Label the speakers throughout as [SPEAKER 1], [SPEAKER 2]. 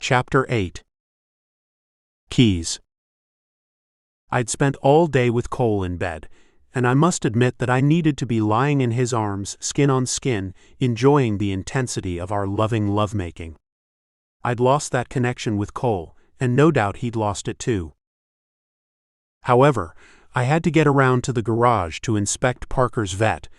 [SPEAKER 1] Chapter 8. Keys. I'd spent all day with Cole in bed, and I must admit that I needed to be lying in his arms, skin on skin, enjoying the intensity of our loving lovemaking. I'd lost that connection with Cole, and no doubt he'd lost it too. However, I had to get around to the garage to inspect Parker's vet,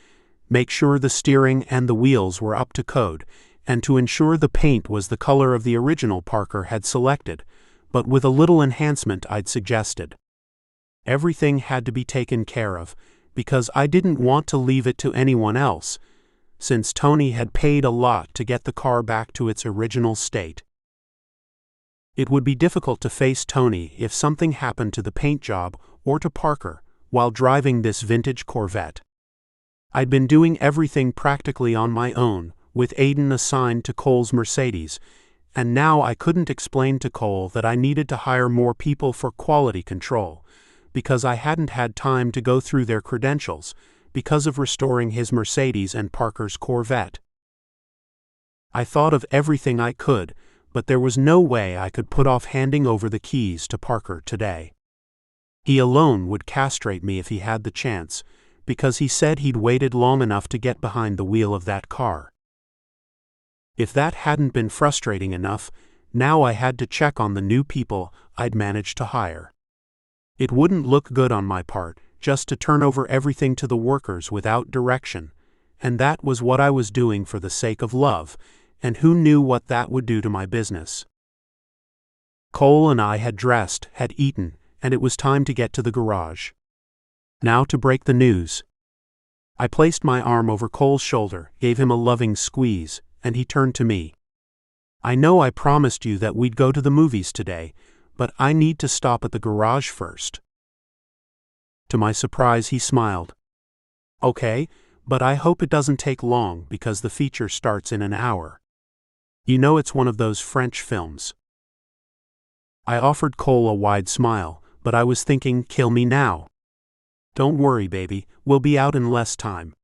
[SPEAKER 1] make sure the steering and the wheels were up to code, and to ensure the paint was the color of the original Parker had selected, but with a little enhancement I'd suggested. Everything had to be taken care of, because I didn't want to leave it to anyone else, since Tony had paid a lot to get the car back to its original state. It would be difficult to face Tony if something happened to the paint job or to Parker while driving this vintage Corvette. I'd been doing everything practically on my own, with Aiden assigned to Cole's Mercedes, and now I couldn't explain to Cole that I needed to hire more people for quality control, because I hadn't had time to go through their credentials, because of restoring his Mercedes and Parker's Corvette. I thought of everything I could, but there was no way I could put off handing over the keys to Parker today. He alone would castrate me if he had the chance, because he said he'd waited long enough to get behind the wheel of that car. If that hadn't been frustrating enough, now I had to check on the new people I'd managed to hire. It wouldn't look good on my part, just to turn over everything to the workers without direction, and that was what I was doing for the sake of love, and who knew what that would do to my business. Cole and I had dressed, had eaten, and it was time to get to the garage. Now to break the news. I placed my arm over Cole's shoulder, gave him a loving squeeze, and he turned to me. "I know I promised you that we'd go to the movies today, but I need to stop at the garage first." To my surprise, he smiled. "Okay, but I hope it doesn't take long because the feature starts in an hour. You know it's one of those French films." I offered Cole a wide smile, but I was thinking, kill me now. "Don't worry, baby, we'll be out in less time.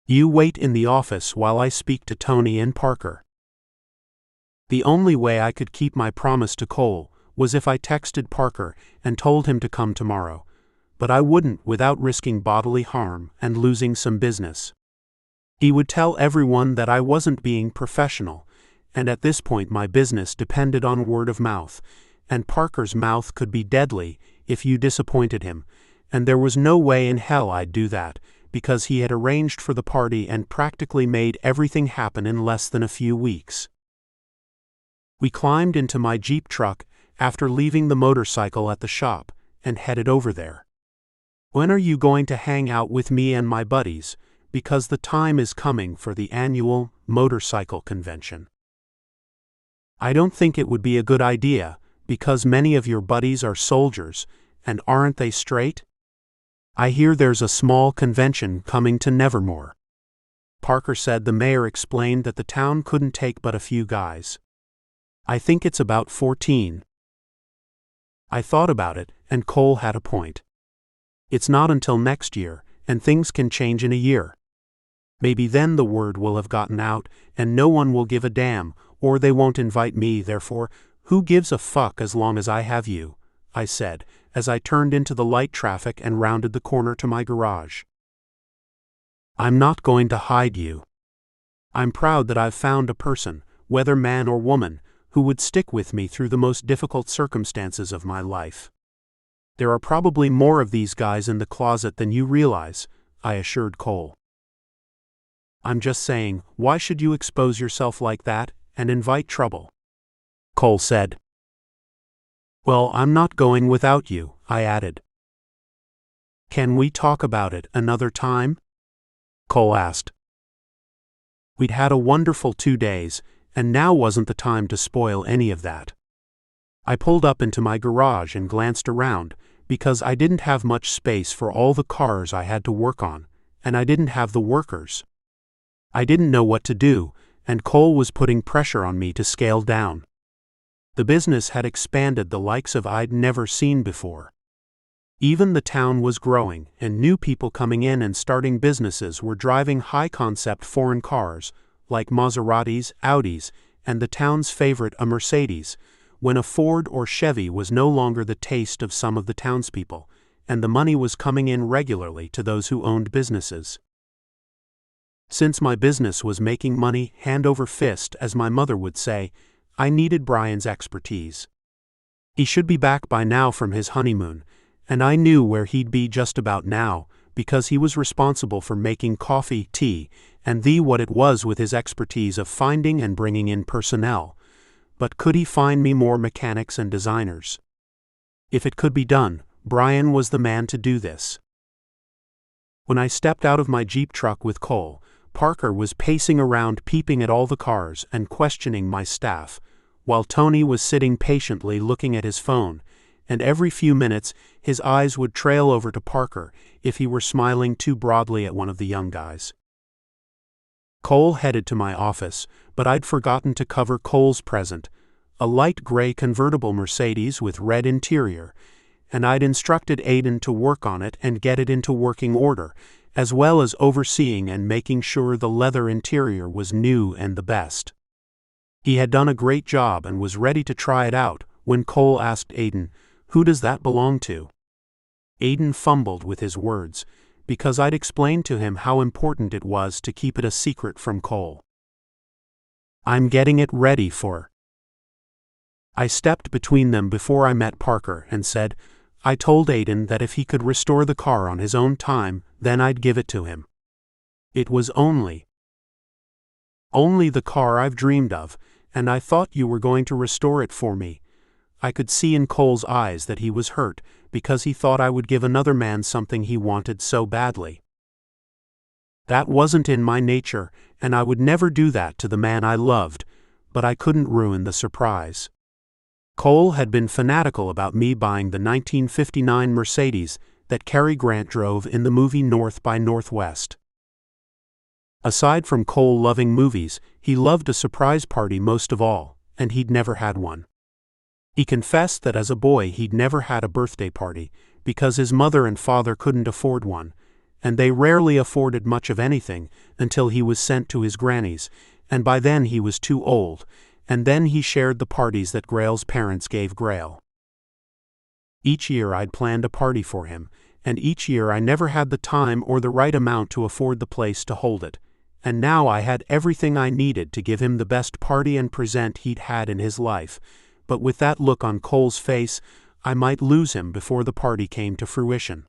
[SPEAKER 1] You wait in the office while I speak to Tony and Parker." The only way I could keep my promise to Cole was if I texted Parker and told him to come tomorrow, but I wouldn't without risking bodily harm and losing some business. He would tell everyone that I wasn't being professional, and at this point my business depended on word of mouth, and Parker's mouth could be deadly if you disappointed him, and there was no way in hell I'd do that, because he had arranged for the party and practically made everything happen in less than a few weeks. We climbed into my Jeep truck after leaving the motorcycle at the shop and headed over there. "When are you going to hang out with me and my buddies, because the time is coming for the annual motorcycle convention?" "I don't think it would be a good idea, because many of your buddies are soldiers, and aren't they straight? I hear there's a small convention coming to Nevermore." Parker said the mayor explained that the town couldn't take but a few guys. "I think it's about 14. I thought about it, and Cole had a point. It's not until next year, and things can change in a year. Maybe then the word will have gotten out, and no one will give a damn, or they won't invite me, therefore, who gives a fuck as long as I have you," I said, as I turned into the light traffic and rounded the corner to my garage. "I'm not going to hide you. I'm proud that I've found a person, whether man or woman, who would stick with me through the most difficult circumstances of my life. There are probably more of these guys in the closet than you realize," I assured Cole. "I'm just saying, why should you expose yourself like that and invite trouble?" Cole said. "Well, I'm not going without you," I added. "Can we talk about it another time?" Cole asked. We'd had a wonderful 2 days, and now wasn't the time to spoil any of that. I pulled up into my garage and glanced around, because I didn't have much space for all the cars I had to work on, and I didn't have the workers. I didn't know what to do, and Cole was putting pressure on me to scale down. The business had expanded the likes of I'd never seen before. Even the town was growing, and new people coming in and starting businesses were driving high-concept foreign cars, like Maseratis, Audis, and the town's favorite, a Mercedes, when a Ford or Chevy was no longer the taste of some of the townspeople, and the money was coming in regularly to those who owned businesses. Since my business was making money hand over fist, as my mother would say, I needed Brian's expertise. He should be back by now from his honeymoon, and I knew where he'd be just about now, because he was responsible for making coffee, tea, and what it was with his expertise of finding and bringing in personnel. But could he find me more mechanics and designers? If it could be done, Brian was the man to do this. When I stepped out of my Jeep truck with Cole, Parker was pacing around, peeping at all the cars and questioning my staff, while Tony was sitting patiently looking at his phone, and every few minutes his eyes would trail over to Parker if he were smiling too broadly at one of the young guys. Cole headed to my office, but I'd forgotten to cover Cole's present, a light gray convertible Mercedes with red interior, and I'd instructed Aiden to work on it and get it into working order, as well as overseeing and making sure the leather interior was new and the best. He had done a great job and was ready to try it out when Cole asked Aiden, "Who does that belong to?" Aiden fumbled with his words, because I'd explained to him how important it was to keep it a secret from Cole. "I'm getting it ready for." I stepped between them before I met Parker and said, "I told Aiden that if he could restore the car on his own time, then I'd give it to him. It was only the car I've dreamed of, and I thought you were going to restore it for me." I could see in Cole's eyes that he was hurt, because he thought I would give another man something he wanted so badly. That wasn't in my nature, and I would never do that to the man I loved, but I couldn't ruin the surprise. Cole had been fanatical about me buying the 1959 Mercedes that Cary Grant drove in the movie North by Northwest. Aside from Cole loving movies, he loved a surprise party most of all, and he'd never had one. He confessed that as a boy he'd never had a birthday party, because his mother and father couldn't afford one, and they rarely afforded much of anything until he was sent to his granny's, and by then he was too old, and then he shared the parties that Grail's parents gave Grail. Each year I'd planned a party for him, and each year I never had the time or the right amount to afford the place to hold it, and now I had everything I needed to give him the best party and present he'd had in his life, but with that look on Cole's face, I might lose him before the party came to fruition.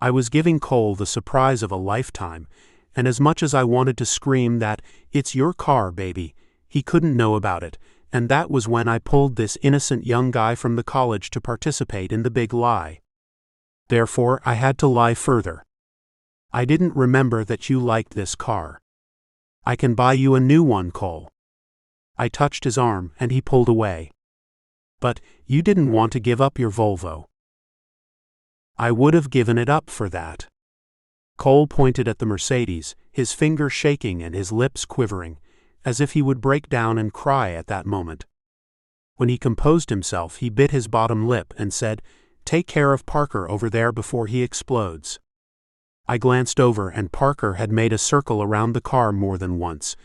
[SPEAKER 1] I was giving Cole the surprise of a lifetime, and as much as I wanted to scream that, "It's your car, baby," he couldn't know about it, and that was when I pulled this innocent young guy from the college to participate in the big lie. Therefore, I had to lie further. "I didn't remember that you liked this car. I can buy you a new one, Cole." I touched his arm, and he pulled away. "But you didn't want to give up your Volvo." "I would have given it up for that." Cole pointed at the Mercedes, his finger shaking and his lips quivering, as if he would break down and cry at that moment. When he composed himself, he bit his bottom lip and said, "Take care of Parker over there before he explodes." I glanced over, and Parker had made a circle around the car more than once,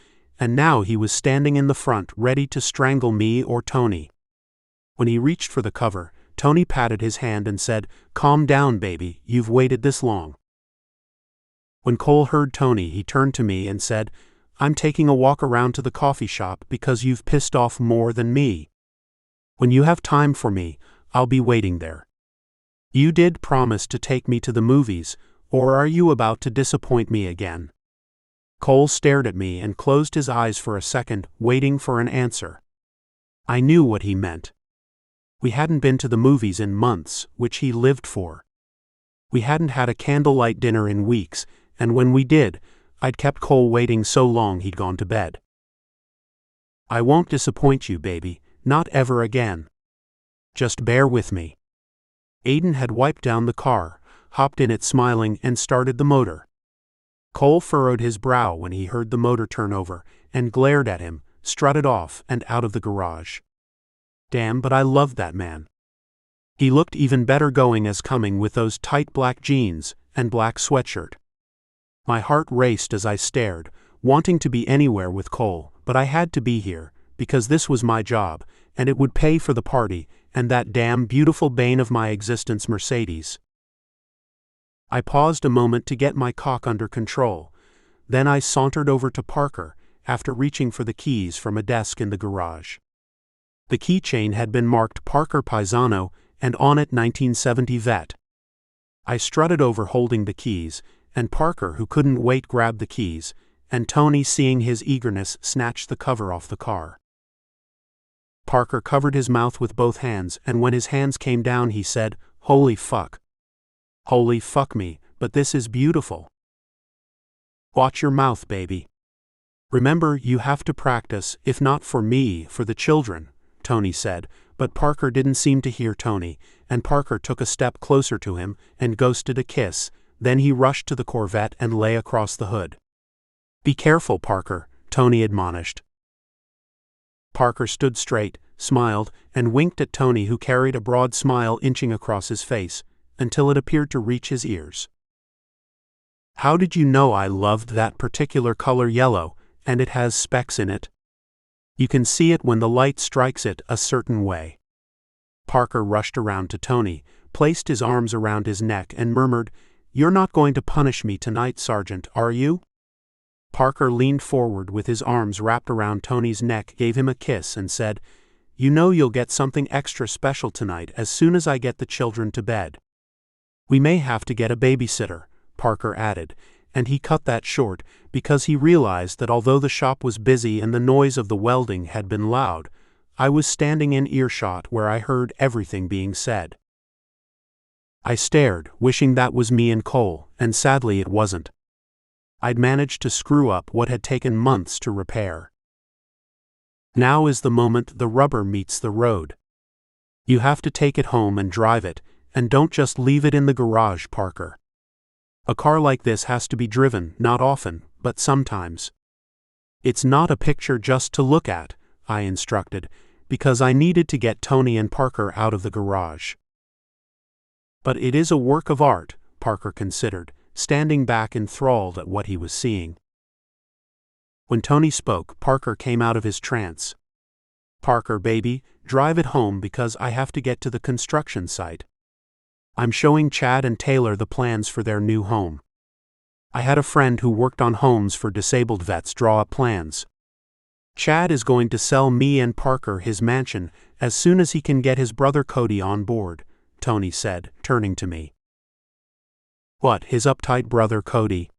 [SPEAKER 1] and now he was standing in the front ready to strangle me or Tony. When he reached for the cover, Tony patted his hand and said, "Calm down, baby, you've waited this long." When Cole heard Tony, he turned to me and said, "I'm taking a walk around to the coffee shop because you've pissed off more than me. When you have time for me, I'll be waiting there. You did promise to take me to the movies, or are you about to disappoint me again?" Cole stared at me and closed his eyes for a second, waiting for an answer. I knew what he meant. We hadn't been to the movies in months, which he lived for. We hadn't had a candlelight dinner in weeks, and when we did, I'd kept Cole waiting so long he'd gone to bed. "I won't disappoint you, baby, not ever again. Just bear with me." Aiden had wiped down the car, hopped in it smiling, and started the motor. Cole furrowed his brow when he heard the motor turn over, and glared at him, strutted off and out of the garage. Damn, but I loved that man. He looked even better going as coming with those tight black jeans and black sweatshirt. My heart raced as I stared, wanting to be anywhere with Cole, but I had to be here, because this was my job, and it would pay for the party, and that damn beautiful bane of my existence, Mercedes. I paused a moment to get my cock under control. Then I sauntered over to Parker, after reaching for the keys from a desk in the garage. The keychain had been marked Parker Paisano, and on it 1970 vet. I strutted over holding the keys, and Parker, who couldn't wait, grabbed the keys, and Tony, seeing his eagerness, snatched the cover off the car. Parker covered his mouth with both hands, and when his hands came down he said, "Holy fuck. Holy fuck me, but this is beautiful." "Watch your mouth, baby. Remember, you have to practice, if not for me, for the children," Tony said, but Parker didn't seem to hear Tony, and Parker took a step closer to him and ghosted a kiss. Then he rushed to the Corvette and lay across the hood. "Be careful, Parker," Tony admonished. Parker stood straight, smiled, and winked at Tony, who carried a broad smile inching across his face, until it appeared to reach his ears. "How did you know I loved that particular color yellow, and it has specks in it? You can see it when the light strikes it a certain way." Parker rushed around to Tony, placed his arms around his neck and murmured, "You're not going to punish me tonight, Sergeant, are you?" Parker leaned forward with his arms wrapped around Tony's neck, gave him a kiss, and said, "You know you'll get something extra special tonight as soon as I get the children to bed. We may have to get a babysitter," Parker added, and he cut that short because he realized that although the shop was busy and the noise of the welding had been loud, I was standing in earshot where I heard everything being said. I stared, wishing that was me and Cole, and sadly it wasn't. I'd managed to screw up what had taken months to repair. Now is the moment the rubber meets the road. You have to take it home and drive it, and don't just leave it in the garage, Parker. A car like this has to be driven, not often, but sometimes. It's not a picture just to look at, I instructed, because I needed to get Tony and Parker out of the garage. But it is a work of art, Parker considered, standing back enthralled at what he was seeing. When Tony spoke, Parker came out of his trance. "Parker, baby, drive it home because I have to get to the construction site. I'm showing Chad and Taylor the plans for their new home. I had a friend who worked on homes for disabled vets draw up plans. Chad is going to sell me and Parker his mansion as soon as he can get his brother Cody on board," Tony said, turning to me. "What, his uptight brother Cody?"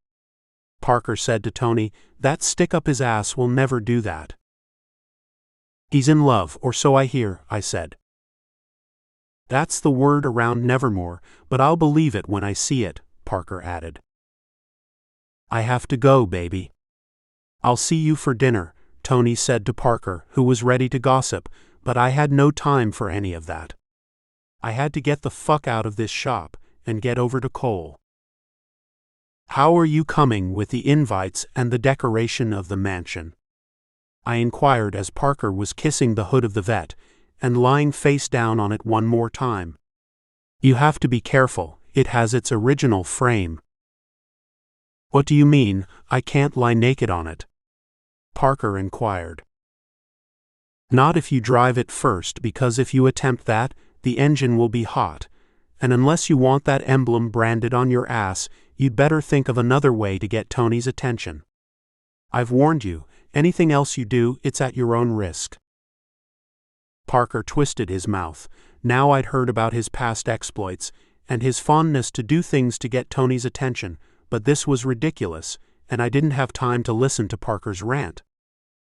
[SPEAKER 1] Parker said to Tony, "That stick-up-his-ass will never do that." "He's in love, or so I hear," I said. "That's the word around Nevermore, but I'll believe it when I see it," Parker added. "I have to go, baby." "I'll see you for dinner," Tony said to Parker, who was ready to gossip, but I had no time for any of that. I had to get the fuck out of this shop and get over to Cole. "How are you coming with the invites and the decoration of the mansion?" I inquired as Parker was kissing the hood of the vet and lying face down on it one more time. "You have to be careful, it has its original frame." "What do you mean, I can't lie naked on it?" Parker inquired. "Not if you drive it first, because if you attempt that, the engine will be hot, and unless you want that emblem branded on your ass, you'd better think of another way to get Tony's attention. I've warned you, anything else you do, it's at your own risk." Parker twisted his mouth. Now I'd heard about his past exploits, and his fondness to do things to get Tony's attention, but this was ridiculous, and I didn't have time to listen to Parker's rant.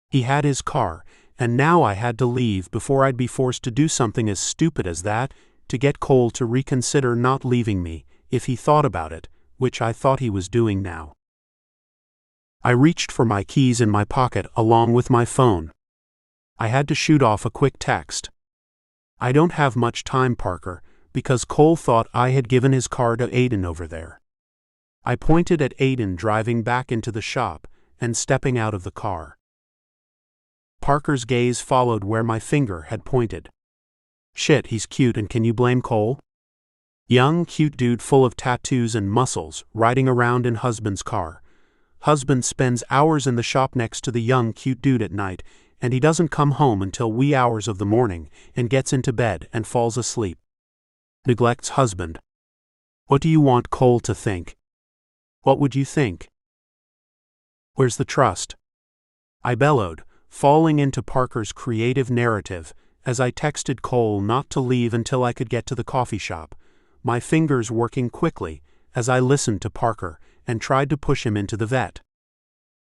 [SPEAKER 1] He had his car, and now I had to leave before I'd be forced to do something as stupid as that, to get Cole to reconsider not leaving me, if he thought about it, which I thought he was doing now. I reached for my keys in my pocket along with my phone. I had to shoot off a quick text. "I don't have much time, Parker, because Cole thought I had given his car to Aiden over there." I pointed at Aiden driving back into the shop and stepping out of the car. Parker's gaze followed where my finger had pointed. "Shit, he's cute, and can you blame Cole? Young, cute dude full of tattoos and muscles, riding around in husband's car. Husband spends hours in the shop next to the young, cute dude at night, and he doesn't come home until wee hours of the morning and gets into bed and falls asleep. Neglects husband. What do you want Cole to think? What would you think? Where's the trust? I bellowed, falling into Parker's creative narrative as I texted Cole not to leave until I could get to the coffee shop, my fingers working quickly as I listened to Parker and tried to push him into the vet.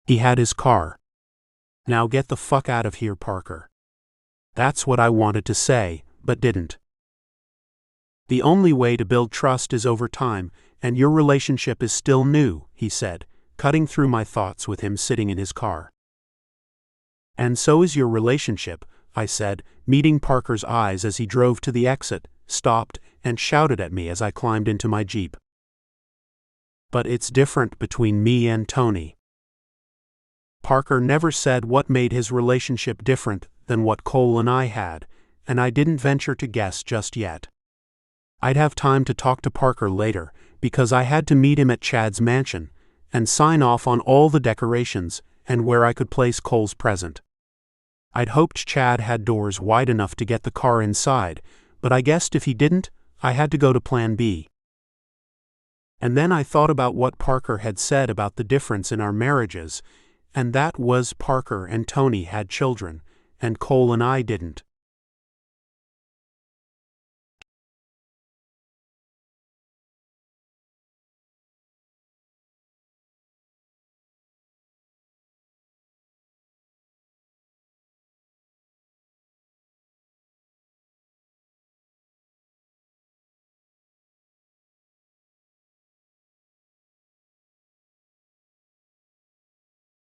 [SPEAKER 1] He had his car. Now get the fuck out of here, Parker. That's what I wanted to say, but didn't. The only way to build trust is over time, and your relationship is still new, he said, cutting through my thoughts with him sitting in his car. And so is your relationship, I said, meeting Parker's eyes as he drove to the exit, stopped, and shouted at me as I climbed into my Jeep. But it's different between me and Tony. Parker never said what made his relationship different than what Cole and I had, and I didn't venture to guess just yet. I'd have time to talk to Parker later, because I had to meet him at Chad's mansion, and sign off on all the decorations and where I could place Cole's present. I'd hoped Chad had doors wide enough to get the car inside, but I guessed if he didn't, I had to go to Plan B. And then I thought about what Parker had said about the difference in our marriages, and that was Parker and Tony had children, and Cole and I didn't.